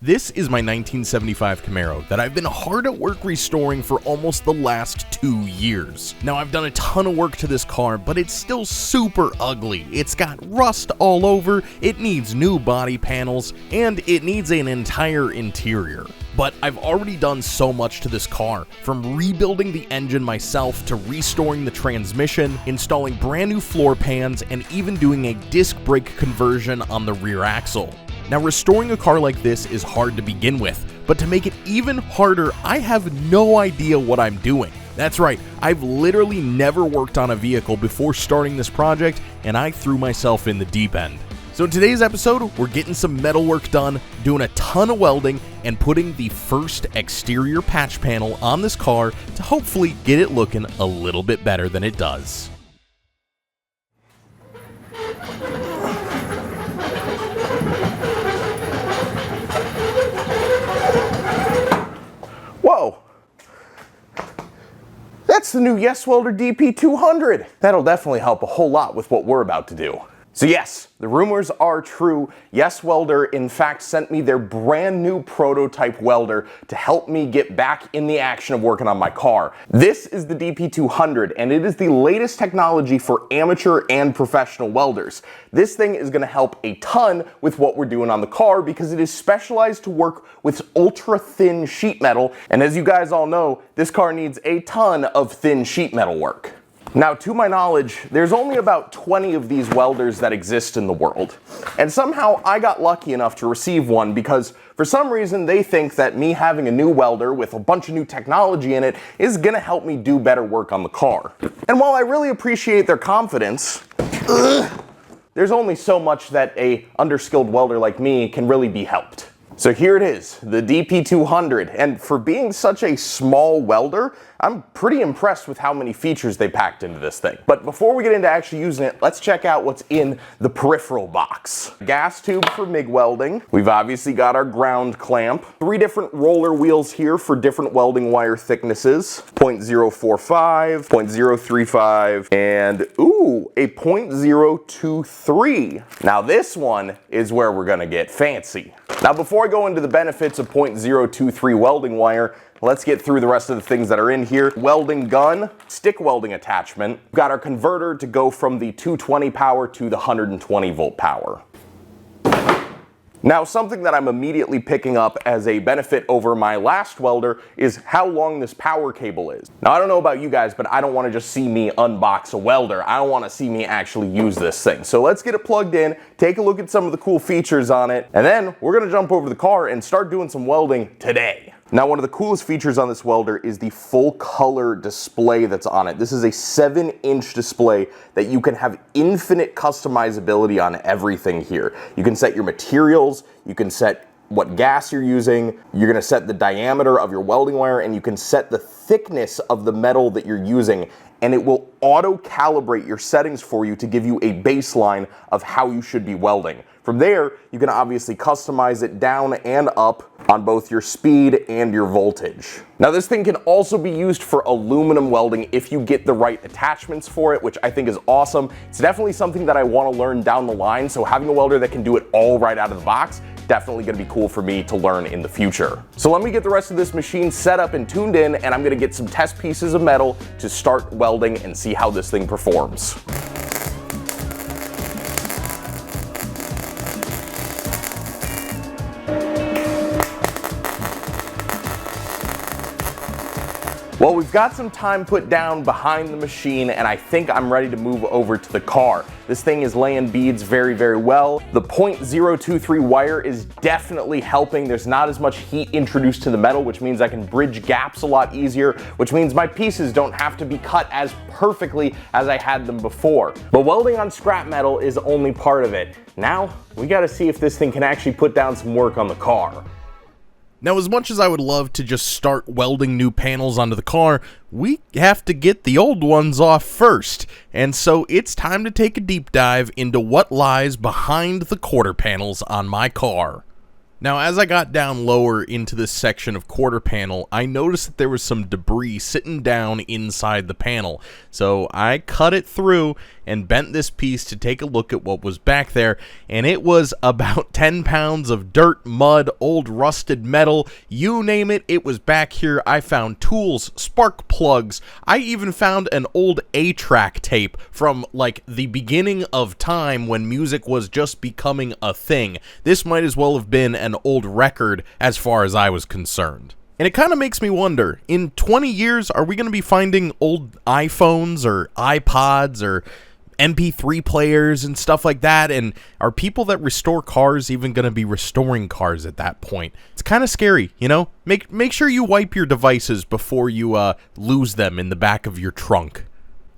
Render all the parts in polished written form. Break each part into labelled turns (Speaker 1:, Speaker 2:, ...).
Speaker 1: This is my 1975 Camaro that I've been hard at work restoring for almost the last 2 years. Now, I've done a ton of work to this car, but it's still super ugly. It's got rust all over, it needs new body panels, and it needs an entire interior. But I've already done so much to this car, from rebuilding the engine myself to restoring the transmission, installing brand new floor pans, and even doing a disc brake conversion on the rear axle. Now, restoring a car like this is hard to begin with, but to make it even harder, I have no idea what I'm doing. That's right, I've literally never worked on a vehicle before starting this project, and I threw myself in the deep end. So in today's episode, we're getting some metal work done, doing a ton of welding, and putting the first exterior patch panel on this car to hopefully get it looking a little bit better than it does.
Speaker 2: Whoa! That's the new YesWelder DP200. That'll definitely help a whole lot with what we're about to do. So yes, the rumors are true. YesWelder in fact sent me their brand new prototype welder to help me get back in the action of working on my car. This is the DP200 and it is the latest technology for amateur and professional welders. This thing is going to help a ton with what we're doing on the car because it is specialized to work with ultra thin sheet metal, and as you guys all know, this car needs a ton of thin sheet metal work. Now, to my knowledge, there's only about 20 of these welders that exist in the world. And somehow I got lucky enough to receive one because for some reason they think that me having a new welder with a bunch of new technology in it is gonna help me do better work on the car. And while I really appreciate their confidence, there's only so much that a underskilled welder like me can really be helped. So here it is, the DP200, and for being such a small welder, I'm pretty impressed with how many features they packed into this thing. But before we get into actually using it, let's check out what's in the peripheral box. Gas tube for MIG welding. We've obviously got our ground clamp. 3 different roller wheels here for different welding wire thicknesses. 0.045, 0.035, and ooh, a 0.023. Now this one is where we're gonna get fancy. Now before I go into the benefits of 0.023 welding wire, let's get through the rest of the things that are in here. Welding gun, stick welding attachment. We've got our converter to go from the 220 power to the 120 volt power. Now, something that I'm immediately picking up as a benefit over my last welder is how long this power cable is. Now, I don't know about you guys, but I don't want to just see me unbox a welder. I don't want to see me actually use this thing. So let's get it plugged in, take a look at some of the cool features on it, and then we're going to jump over the car and start doing some welding today. Now, one of the coolest features on this welder is the full color display that's on it. This is a 7-inch display that you can have infinite customizability on everything here. You can set your materials, you can set what gas you're using, you're gonna set the diameter of your welding wire, and you can set the thickness of the metal that you're using, and it will auto-calibrate your settings for you to give you a baseline of how you should be welding. From there, you can obviously customize it down and up on both your speed and your voltage. Now, this thing can also be used for aluminum welding if you get the right attachments for it, which I think is awesome. It's definitely something that I want to learn down the line, so having a welder that can do it all right out of the box, definitely going to be cool for me to learn in the future. So let me get the rest of this machine set up and tuned in, and I'm going to get some test pieces of metal to start welding and see how this thing performs. Well, we've got some time put down behind the machine, and I think I'm ready to move over to the car. This thing is laying beads very, very well. The 0.023 wire is definitely helping. There's not as much heat introduced to the metal, which means I can bridge gaps a lot easier, which means my pieces don't have to be cut as perfectly as I had them before. But welding on scrap metal is only part of it. Now, we gotta see if this thing can actually put down some work on the car.
Speaker 1: Now, as much as I would love to just start welding new panels onto the car, we have to get the old ones off first. And so it's time to take a deep dive into what lies behind the quarter panels on my car. Now, as I got down lower into this section of quarter panel, I noticed that there was some debris sitting down inside the panel. So I cut it through and bent this piece to take a look at what was back there, and it was about 10 pounds of dirt, mud, old rusted metal, you name it, it was back here. I found tools, spark plugs, I even found an old A-track tape from like the beginning of time when music was just becoming a thing. This might as well have been an old record as far as I was concerned. And it kind of makes me wonder, in 20 years, are we going to be finding old iPhones or iPods or MP3 players and stuff like that? And are people that restore cars even going to be restoring cars at that point? It's kind of scary, you know? Make sure you wipe your devices before you lose them in the back of your trunk.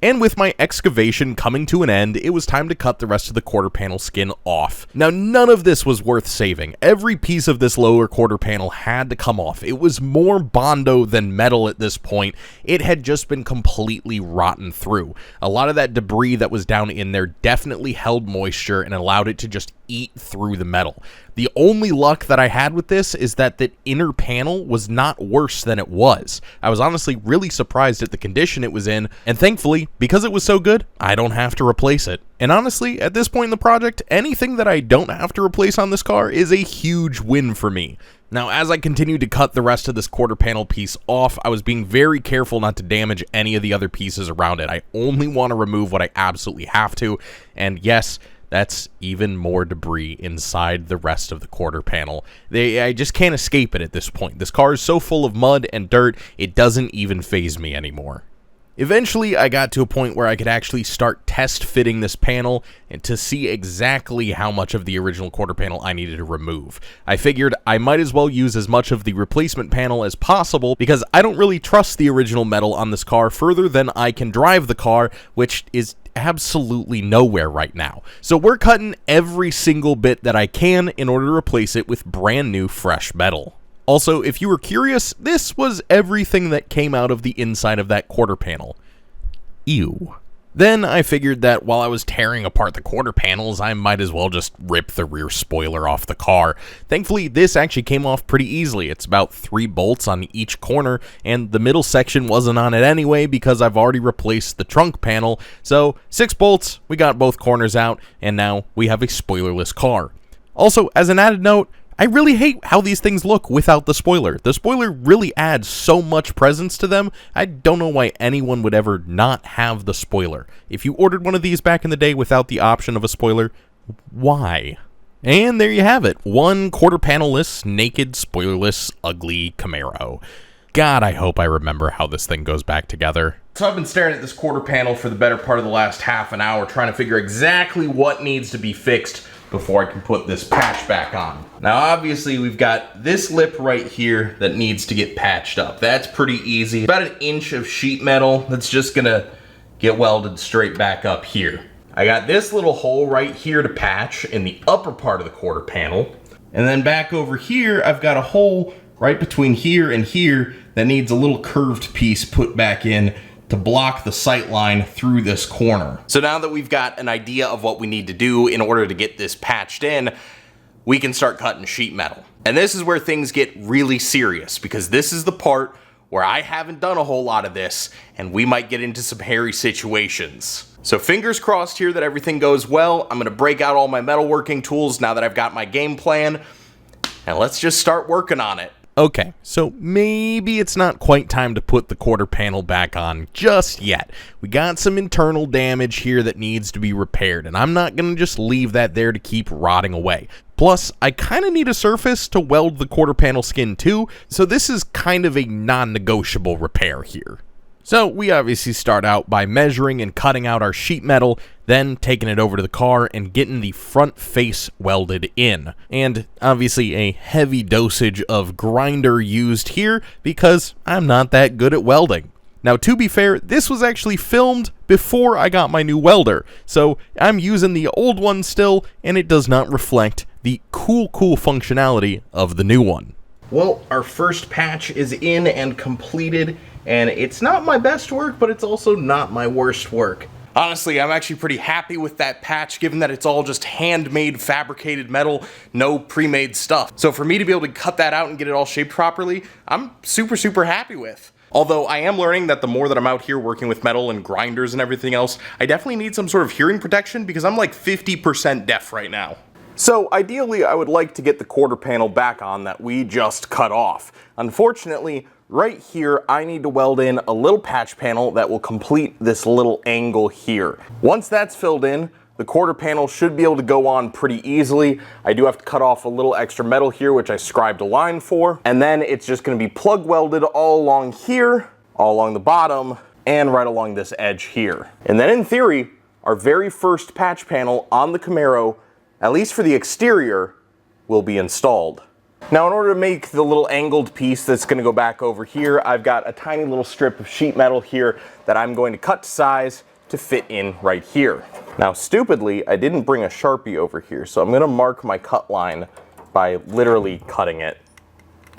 Speaker 1: And with my excavation coming to an end, it was time to cut the rest of the quarter panel skin off. Now, none of this was worth saving. Every piece of this lower quarter panel had to come off. It was more Bondo than metal at this point. It had just been completely rotten through. A lot of that debris that was down in there definitely held moisture and allowed it to just eat through the metal. The only luck that I had with this is that the inner panel was not worse than it was. I was honestly really surprised at the condition it was in, and thankfully, because it was so good, I don't have to replace it. And honestly, at this point in the project, anything that I don't have to replace on this car is a huge win for me. Now, as I continued to cut the rest of this quarter panel piece off, I was being very careful not to damage any of the other pieces around it. I only want to remove what I absolutely have to, and yes, that's even more debris inside the rest of the quarter panel. I just can't escape it at this point. This car is so full of mud and dirt, it doesn't even faze me anymore. Eventually, I got to a point where I could actually start test fitting this panel and to see exactly how much of the original quarter panel I needed to remove. I figured I might as well use as much of the replacement panel as possible because I don't really trust the original metal on this car further than I can drive the car, which is absolutely nowhere right now. So we're cutting every single bit that I can in order to replace it with brand new fresh metal. Also, if you were curious, this was everything that came out of the inside of that quarter panel. Ew. Then I figured that while I was tearing apart the quarter panels, I might as well just rip the rear spoiler off the car. Thankfully, this actually came off pretty easily. It's about 3 bolts on each corner, and the middle section wasn't on it anyway because I've already replaced the trunk panel. So 6 bolts, we got both corners out, and now we have a spoilerless car. Also, as an added note, I really hate how these things look without the spoiler. The spoiler really adds so much presence to them. I don't know why anyone would ever not have the spoiler. If you ordered one of these back in the day without the option of a spoiler, why? And there you have it. One quarter panel-less, naked, spoilerless, ugly Camaro. God, I hope I remember how this thing goes back together. So I've been staring at this quarter panel for the better part of the last half an hour trying to figure exactly what needs to be fixed before I can put this patch back on. Now obviously we've got this lip right here that needs to get patched up. That's pretty easy. About 1 inch of sheet metal that's just gonna get welded straight back up here. I got this little hole right here to patch in the upper part of the quarter panel. And then back over here, I've got a hole right between here and here that needs a little curved piece put back in to block the sight line through this corner. So now that we've got an idea of what we need to do in order to get this patched in, we can start cutting sheet metal. And this is where things get really serious because this is the part where I haven't done a whole lot of this and we might get into some hairy situations. So fingers crossed here that everything goes well. I'm gonna break out all my metalworking tools now that I've got my game plan, and let's just start working on it. Okay, so maybe it's not quite time to put the quarter panel back on just yet. We got some internal damage here that needs to be repaired, and I'm not going to just leave that there to keep rotting away. Plus, I kind of need a surface to weld the quarter panel skin to, so this is kind of a non-negotiable repair here. So we obviously start out by measuring and cutting out our sheet metal, then taking it over to the car and getting the front face welded in. And obviously a heavy dosage of grinder used here because I'm not that good at welding. Now, to be fair, this was actually filmed before I got my new welder, so I'm using the old one still, and it does not reflect the cool functionality of the new one. Well, our first patch is in and completed, and it's not my best work, but it's also not my worst work. Honestly, I'm actually pretty happy with that patch, given that it's all just handmade fabricated metal, no pre-made stuff. So for me to be able to cut that out and get it all shaped properly, I'm super happy with. Although I am learning that the more that I'm out here working with metal and grinders and everything else, I definitely need some sort of hearing protection because I'm like 50% deaf right now.
Speaker 2: So ideally, I would like to get the quarter panel back on that we just cut off. Unfortunately, right here, I need to weld in a little patch panel that will complete this little angle here. Once that's filled in, the quarter panel should be able to go on pretty easily. I do have to cut off a little extra metal here, which I scribed a line for. And then it's just gonna be plug welded all along here, all along the bottom, and right along this edge here. And then in theory, our very first patch panel on the Camaro, at least for the exterior, will be installed. Now in order to make the little angled piece that's going to go back over here, I've got a tiny little strip of sheet metal here that I'm going to cut to size to fit in right here. Now stupidly, I didn't bring a Sharpie over here, so I'm going to mark my cut line by literally cutting it.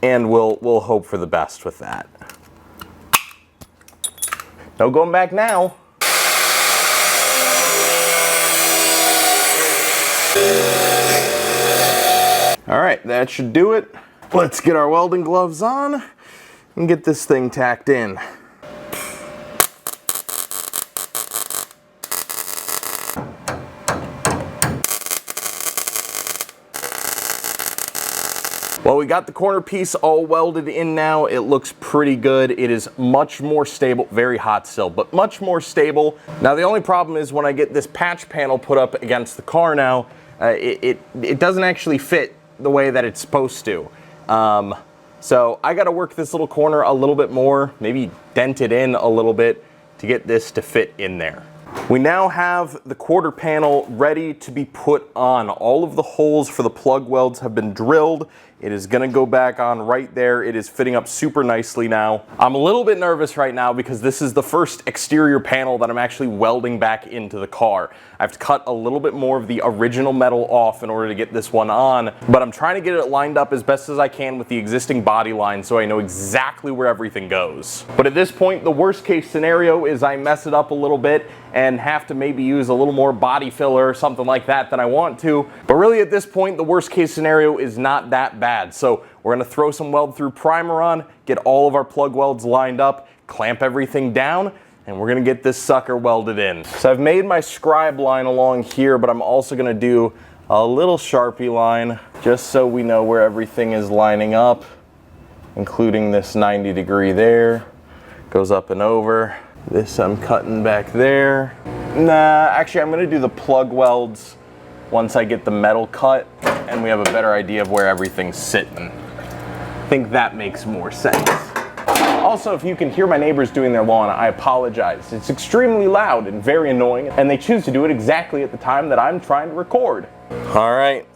Speaker 2: And we'll hope for the best with that. No going back now. All right, that should do it. Let's get our welding gloves on and get this thing tacked in. Well, we got the corner piece all welded in now. It looks pretty good. It is much more stable, very hot still, but much more stable. Now, the only problem is when I get this patch panel put up against the car now, it doesn't actually fit the way that it's supposed to. So I gotta work this little corner a little bit more, maybe dent it in a little bit to get this to fit in there. We now have the quarter panel ready to be put on. All of the holes for the plug welds have been drilled. It is gonna go back on right there. It is fitting up super nicely now. I'm a little bit nervous right now because this is the first exterior panel that I'm actually welding back into the car. I have to cut a little bit more of the original metal off in order to get this one on, but I'm trying to get it lined up as best as I can with the existing body line so I know exactly where everything goes. But at this point, the worst case scenario is I mess it up a little bit and have to maybe use a little more body filler or something like that than I want to. But really at this point, the worst case scenario is not that bad. So we're gonna throw some weld-thru primer on, get all of our plug welds lined up, clamp everything down, and we're gonna get this sucker welded in. So I've made my scribe line along here, but I'm also gonna do a little Sharpie line just so we know where everything is lining up, including this 90 degree there. Goes up and over. This I'm cutting back there. Nah, actually I'm gonna do the plug welds once I get the metal cut and we have a better idea of where everything's sitting. I think that makes more sense. Also, if you can hear my neighbors doing their lawn, I apologize. It's extremely loud and very annoying, and they choose to do it exactly at the time that I'm trying to record. All right,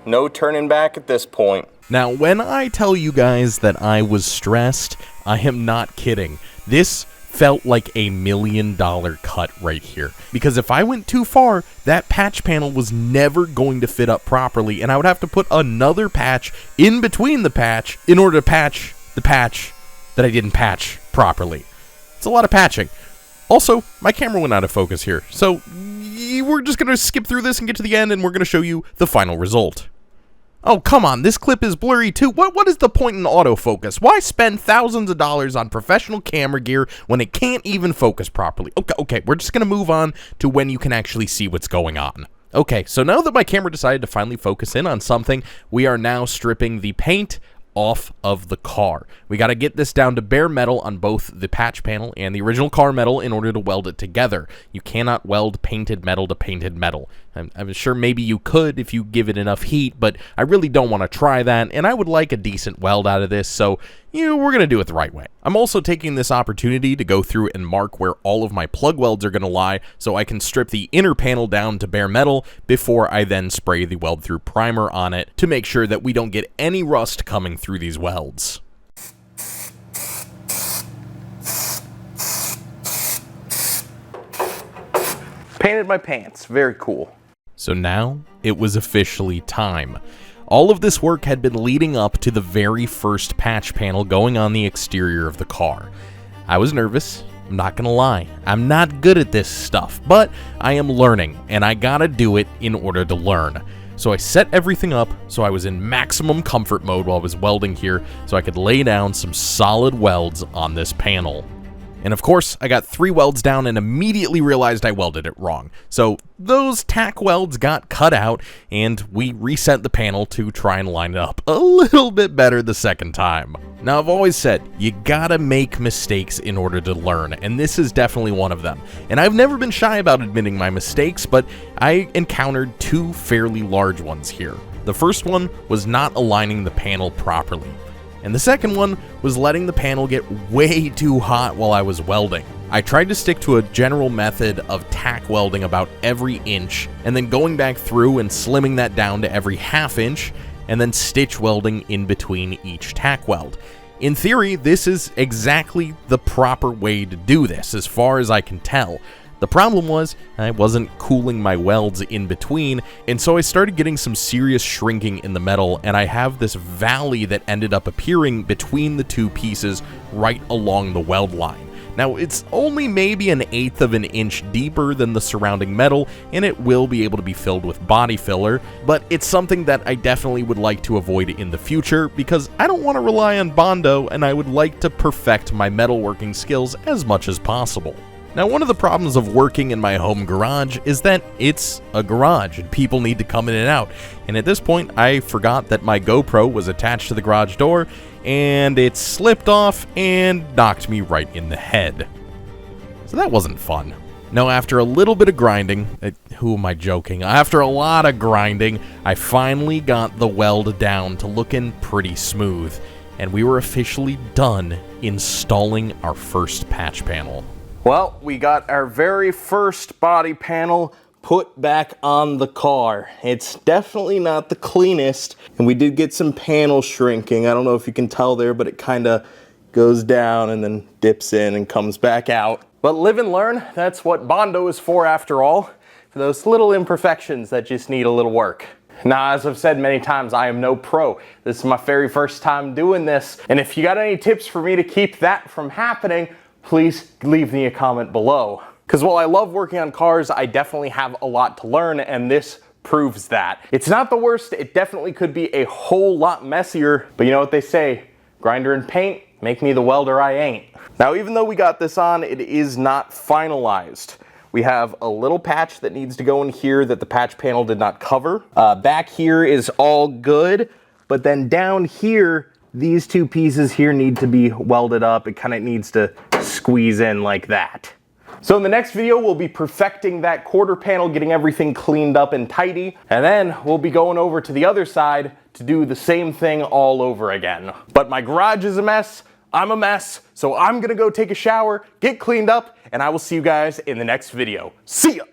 Speaker 2: no turning back at this point.
Speaker 1: Now, when I tell you guys that I was stressed, I am not kidding. This felt like $1 million cut right here. Because if I went too far, that patch panel was never going to fit up properly, and I would have to put another patch in between the patch in order to patch the patch that I didn't patch properly. It's a lot of patching. Also, my camera went out of focus here, so we're just going to skip through this and get to the end, and we're going to show you the final result. Oh, come on, this clip is blurry too. What is the point in autofocus? Why spend thousands of dollars on professional camera gear when it can't even focus properly? Okay, we're just going to move on to when you can actually see what's going on. Okay, so now that my camera decided to finally focus in on something, we are now stripping the paint off of the car. We got to get this down to bare metal on both the patch panel and the original car metal in order to weld it together. You cannot weld painted metal to painted metal. I'm sure maybe you could if you give it enough heat, but I really don't want to try that, and I would like a decent weld out of this, so we're going to do it the right way. I'm also taking this opportunity to go through and mark where all of my plug welds are going to lie so I can strip the inner panel down to bare metal before I then spray the weld-thru primer on it to make sure that we don't get any rust coming through these welds.
Speaker 2: Painted my pants, very cool.
Speaker 1: So now it was officially time. All of this work had been leading up to the very first patch panel going on the exterior of the car. I was nervous, I'm not gonna lie. I'm not good at this stuff, but I am learning, and I gotta do it in order to learn. So I set everything up so I was in maximum comfort mode while I was welding here, so I could lay down some solid welds on this panel. And of course, I got 3 welds down and immediately realized I welded it wrong. So those tack welds got cut out, and we reset the panel to try and line it up a little bit better the second time. Now, I've always said, you gotta make mistakes in order to learn, and this is definitely one of them. And I've never been shy about admitting my mistakes, but I encountered 2 fairly large ones here. The first one was not aligning the panel properly. And the second one was letting the panel get way too hot while I was welding. I tried to stick to a general method of tack welding about every inch, and then going back through and slimming that down to every half inch, and then stitch welding in between each tack weld. In theory, this is exactly the proper way to do this, as far as I can tell. The problem was, I wasn't cooling my welds in between, and so I started getting some serious shrinking in the metal, and I have this valley that ended up appearing between the 2 pieces right along the weld line. Now, it's only maybe 1/8 of an inch deeper than the surrounding metal, and it will be able to be filled with body filler, but it's something that I definitely would like to avoid in the future, because I don't want to rely on Bondo, and I would like to perfect my metalworking skills as much as possible. Now, one of the problems of working in my home garage is that it's a garage and people need to come in and out. And at this point, I forgot that my GoPro was attached to the garage door, and it slipped off and knocked me right in the head. So that wasn't fun. Now, after a little bit of grinding, who am I joking? After a lot of grinding, I finally got the weld down to looking pretty smooth, and we were officially done installing our first patch panel.
Speaker 2: Well, we got our very first body panel put back on the car. It's definitely not the cleanest, and we did get some panel shrinking. I don't know if you can tell there, but it kind of goes down and then dips in and comes back out. But live and learn, that's what Bondo is for after all, for those little imperfections that just need a little work. Now, as I've said many times, I am no pro. This is my very first time doing this, and if you got any tips for me to keep that from happening, please leave me a comment below. Because while I love working on cars, I definitely have a lot to learn, and this proves that. It's not the worst, it definitely could be a whole lot messier, but you know what they say, grinder and paint, make me the welder I ain't. Now, even though we got this on, it is not finalized. We have a little patch that needs to go in here that the patch panel did not cover. Back here is all good, but then down here, these 2 pieces here need to be welded up. It kind of needs to squeeze in like that. So in the next video, we'll be perfecting that quarter panel, getting everything cleaned up and tidy, and then we'll be going over to the other side to do the same thing all over again. But my garage is a mess, I'm a mess, so I'm gonna go take a shower, get cleaned up, and I will see you guys in the next video. See ya!